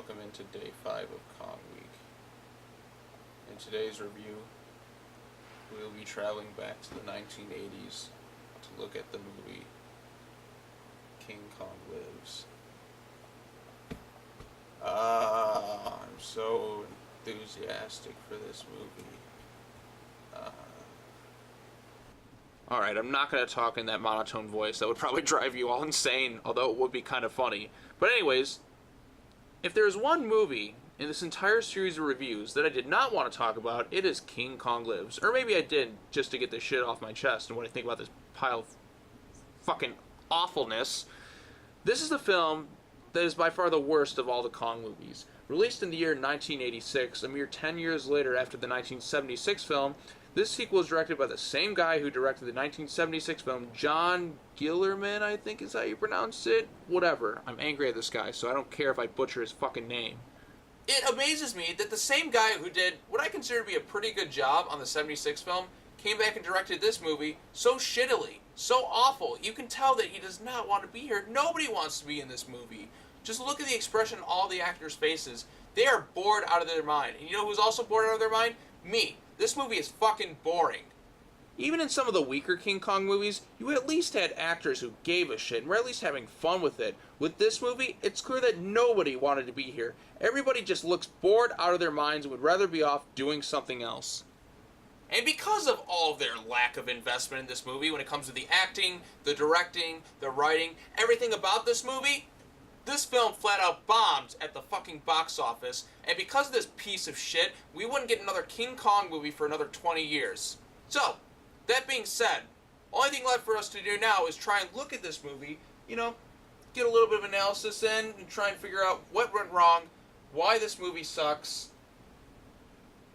welcome into day 5 of Kong Week. In today's review, we will be traveling back to the 1980s to look at the movie King Kong Lives. I'm so enthusiastic for this movie. Alright, I'm not going to talk in that monotone voice. That would probably drive you all insane, although it would be kind of funny. But anyways, if there's one movie in this entire series of reviews that I did not want to talk about, it is King Kong Lives. Or maybe I did, just to get this shit off my chest and what I think about this pile of fucking awfulness. This is the film that is by far the worst of all the Kong movies. Released in the year 1986, a mere 10 years later after the 1976 film, this sequel is directed by the same guy who directed the 1976 film, John Guillermin, I think is how you pronounce it. Whatever. I'm angry at this guy, so I don't care if I butcher his fucking name. It amazes me that the same guy who did what I consider to be a pretty good job on the 76 film came back and directed this movie so shittily, so awful. You can tell that he does not want to be here. Nobody wants to be in this movie. Just look at the expression on all the actors' faces. They are bored out of their mind. And you know who's also bored out of their mind? Me. This movie is fucking boring. Even in some of the weaker King Kong movies, you at least had actors who gave a shit and were at least having fun with it. With this movie, it's clear that nobody wanted to be here. Everybody just looks bored out of their minds and would rather be off doing something else. And because of all of their lack of investment in this movie when it comes to the acting, the directing, the writing, everything about this movie, this film flat out bombed at the fucking box office, and because of this piece of shit, we wouldn't get another King Kong movie for another 20 years. So, that being said, only thing left for us to do now is try and look at this movie, get a little bit of analysis in, and try and figure out what went wrong, why this movie sucks,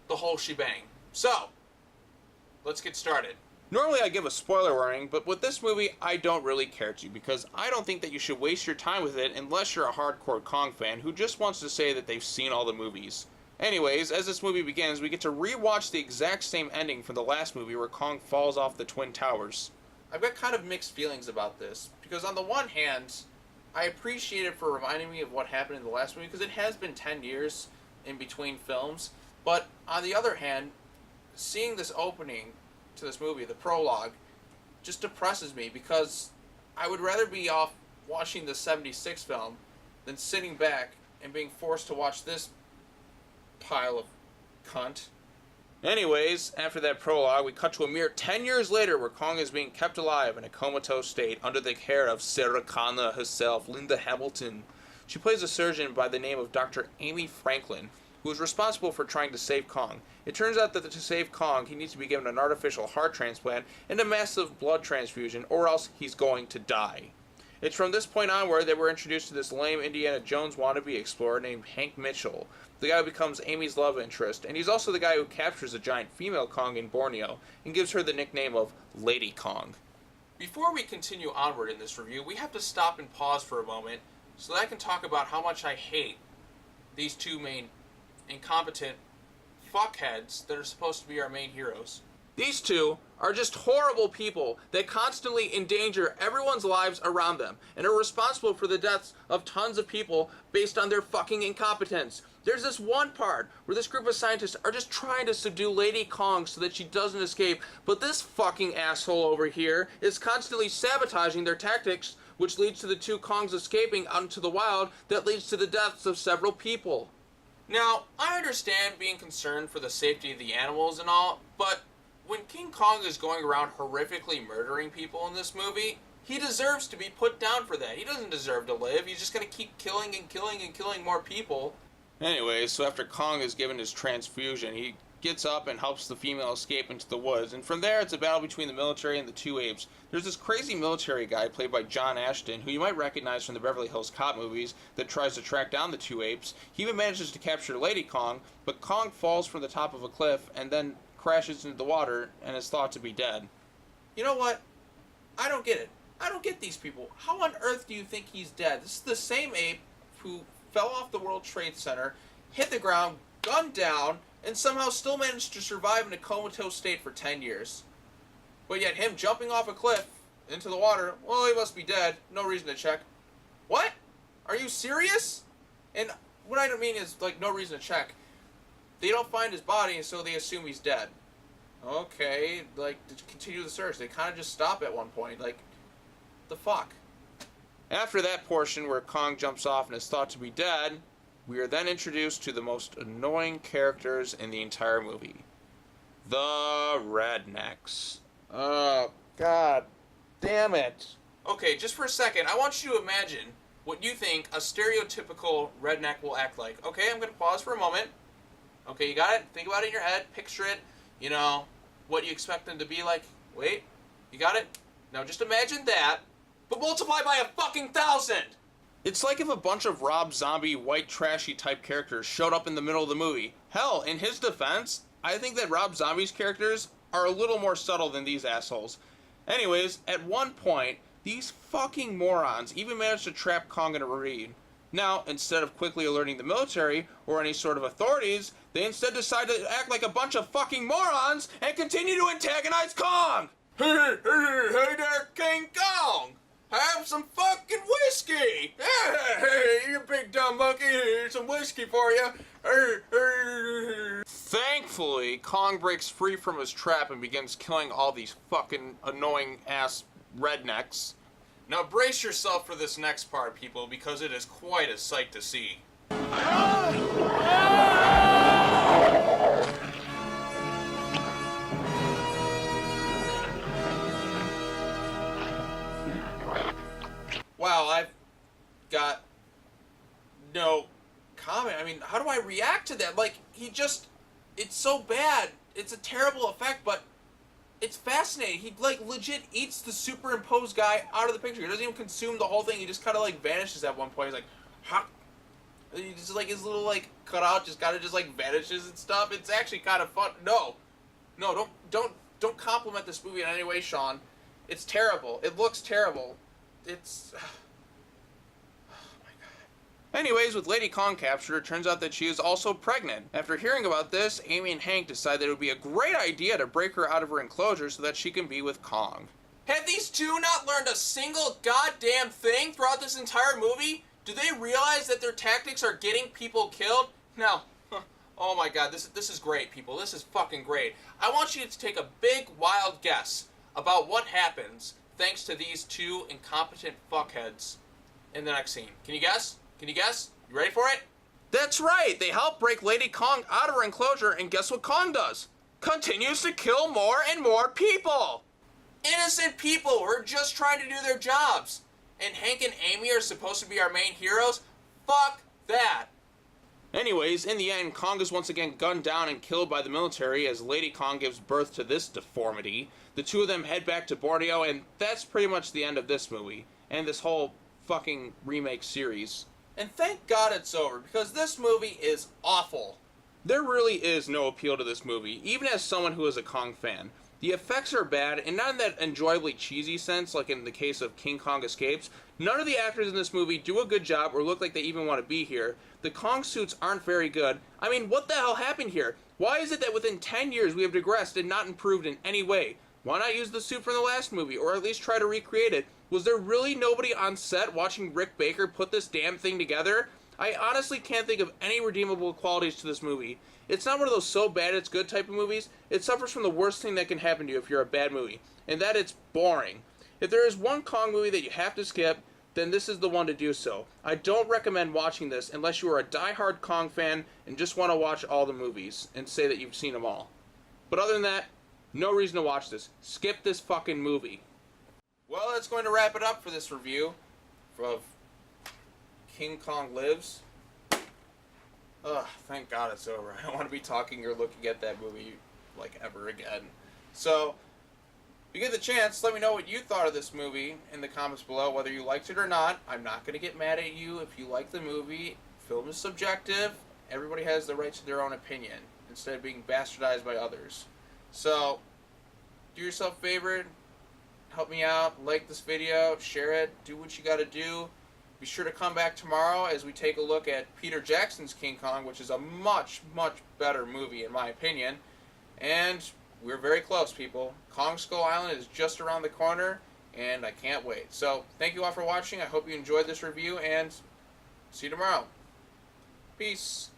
the whole shebang. So, let's get started. Normally I give a spoiler warning, but with this movie I don't really care to, because I don't think that you should waste your time with it unless you're a hardcore Kong fan who just wants to say that they've seen all the movies. Anyways, as this movie begins, we get to rewatch the exact same ending from the last movie where Kong falls off the Twin Towers. I've got kind of mixed feelings about this, because on the one hand, I appreciate it for reminding me of what happened in the last movie, because it has been 10 years in between films, but on the other hand, seeing this opening to this movie, the prologue, just depresses me, because I would rather be off watching the 76 film than sitting back and being forced to watch this pile of cunt. Anyways, after that prologue, we cut to a mere 10 years later where Kong is being kept alive in a comatose state under the care of Sarah Connor herself, Linda Hamilton. She plays a surgeon by the name of Dr. Amy Franklin, who is responsible for trying to save Kong. It turns out that to save Kong, he needs to be given an artificial heart transplant and a massive blood transfusion, or else he's going to die. It's from this point onward that we're introduced to this lame Indiana Jones wannabe explorer named Hank Mitchell, the guy who becomes Amy's love interest, and he's also the guy who captures a giant female Kong in Borneo and gives her the nickname of Lady Kong. Before we continue onward in this review, we have to stop and pause for a moment so that I can talk about how much I hate these two main incompetent fuckheads that are supposed to be our main heroes. These two are just horrible people that constantly endanger everyone's lives around them and are responsible for the deaths of tons of people based on their fucking incompetence. There's this one part where this group of scientists are just trying to subdue Lady Kong so that she doesn't escape, but this fucking asshole over here is constantly sabotaging their tactics, which leads to the two Kongs escaping out into the wild that leads to the deaths of several people. Now, I understand being concerned for the safety of the animals and all, but when King Kong is going around horrifically murdering people in this movie, he deserves to be put down for that. He doesn't deserve to live. He's just going to keep killing and killing and killing more people. Anyways, so after Kong is given his transfusion, he gets up and helps the female escape into the woods, and from there it's a battle between the military and the two apes. There's this crazy military guy played by John Ashton, who you might recognize from the Beverly Hills Cop movies, that tries to track down the two apes. He even manages to capture Lady Kong, but Kong falls from the top of a cliff and then crashes into the water and is thought to be dead. You know what? I don't get it. I don't get these people. How on earth do you think he's dead? This is the same ape who fell off the World Trade Center, hit the ground, gunned down, and somehow still managed to survive in a comatose state for 10 years. But yet him jumping off a cliff into the water, well, he must be dead. No reason to check. What? Are you serious? And what I don't mean is, like, no reason to check. They don't find his body, and so they assume he's dead. Okay, like, to continue the search. They kind of just stop at one point. Like, the fuck? After that portion where Kong jumps off and is thought to be dead, we are then introduced to the most annoying characters in the entire movie. The rednecks. Oh, god damn it. Okay, just for a second, I want you to imagine what you think a stereotypical redneck will act like. Okay, I'm going to pause for a moment. Okay, you got it? Think about it in your head. Picture it. You know, what you expect them to be like. Wait, you got it? Now just imagine that, but multiply by 1,000! It's like if a bunch of Rob Zombie, white trashy type characters showed up in the middle of the movie. Hell, in his defense, I think that Rob Zombie's characters are a little more subtle than these assholes. Anyways, at one point, these fucking morons even managed to trap Kong in a ravine. Now, instead of quickly alerting the military or any sort of authorities, they instead decide to act like a bunch of fucking morons and continue to antagonize Kong! Hey there, King Kong! Have some fucking whiskey! Hey, you big dumb monkey, here's some whiskey for you! Thankfully, Kong breaks free from his trap and begins killing all these fucking annoying ass rednecks. Now brace yourself for this next part, people, because it is quite a sight to see. Wow, I've got no comment. I mean, how do I react to that? Like, it's so bad. It's a terrible effect, but it's fascinating. He, like, legit eats the superimposed guy out of the picture. He doesn't even consume the whole thing. He just kind of, like, vanishes at one point. He's like, ha! He just, like, his little, like, cutout just kind of just, like, vanishes and stuff. It's actually kind of fun. No, don't compliment this movie in any way, Sean. It's terrible. It looks terrible. It's... Anyways, with Lady Kong captured, it turns out that she is also pregnant. After hearing about this, Amy and Hank decide that it would be a great idea to break her out of her enclosure so that she can be with Kong. Have these two not learned a single goddamn thing throughout this entire movie? Do they realize that their tactics are getting people killed? No. Oh my god, this is great, people. This is fucking great. I want you to take a big, wild guess about what happens thanks to these two incompetent fuckheads in the next scene. Can you guess? Can you guess? You ready for it? That's right! They help break Lady Kong out of her enclosure, and guess what Kong does? Continues to kill more and more people! Innocent people who are just trying to do their jobs. And Hank and Amy are supposed to be our main heroes? Fuck that! Anyways, in the end, Kong is once again gunned down and killed by the military as Lady Kong gives birth to this deformity. The two of them head back to Borneo, and that's pretty much the end of this movie. And this whole fucking remake series. And thank God it's over, because this movie is awful. There really is no appeal to this movie, even as someone who is a Kong fan. The effects are bad, and not in that enjoyably cheesy sense, like in the case of King Kong Escapes. None of the actors in this movie do a good job or look like they even want to be here. The Kong suits aren't very good. I mean, what the hell happened here? Why is it that within 10 years we have digressed and not improved in any way? Why not use the suit from the last movie, or at least try to recreate it? Was there really nobody on set watching Rick Baker put this damn thing together? I honestly can't think of any redeemable qualities to this movie. It's not one of those so bad it's good type of movies. It suffers from the worst thing that can happen to you if you're a bad movie, and that it's boring. If there is one Kong movie that you have to skip, then this is the one to do so. I don't recommend watching this unless you are a die-hard Kong fan and just want to watch all the movies and say that you've seen them all. But other than that, no reason to watch this. Skip this fucking movie. Well, that's going to wrap it up for this review of King Kong Lives. Ugh, thank God it's over. I don't want to be talking or looking at that movie, like, ever again. So, if you get the chance, let me know what you thought of this movie in the comments below, whether you liked it or not. I'm not going to get mad at you if you like the movie. Film is subjective. Everybody has the right to their own opinion, instead of being bastardized by others. So, do yourself a favor. Help me out, like this video, share it, do what you gotta do. Be sure to come back tomorrow as we take a look at Peter Jackson's King Kong, which is a much, much better movie in my opinion. And we're very close, people. Kong Skull Island is just around the corner, and I can't wait. So, thank you all for watching. I hope you enjoyed this review, and see you tomorrow. Peace.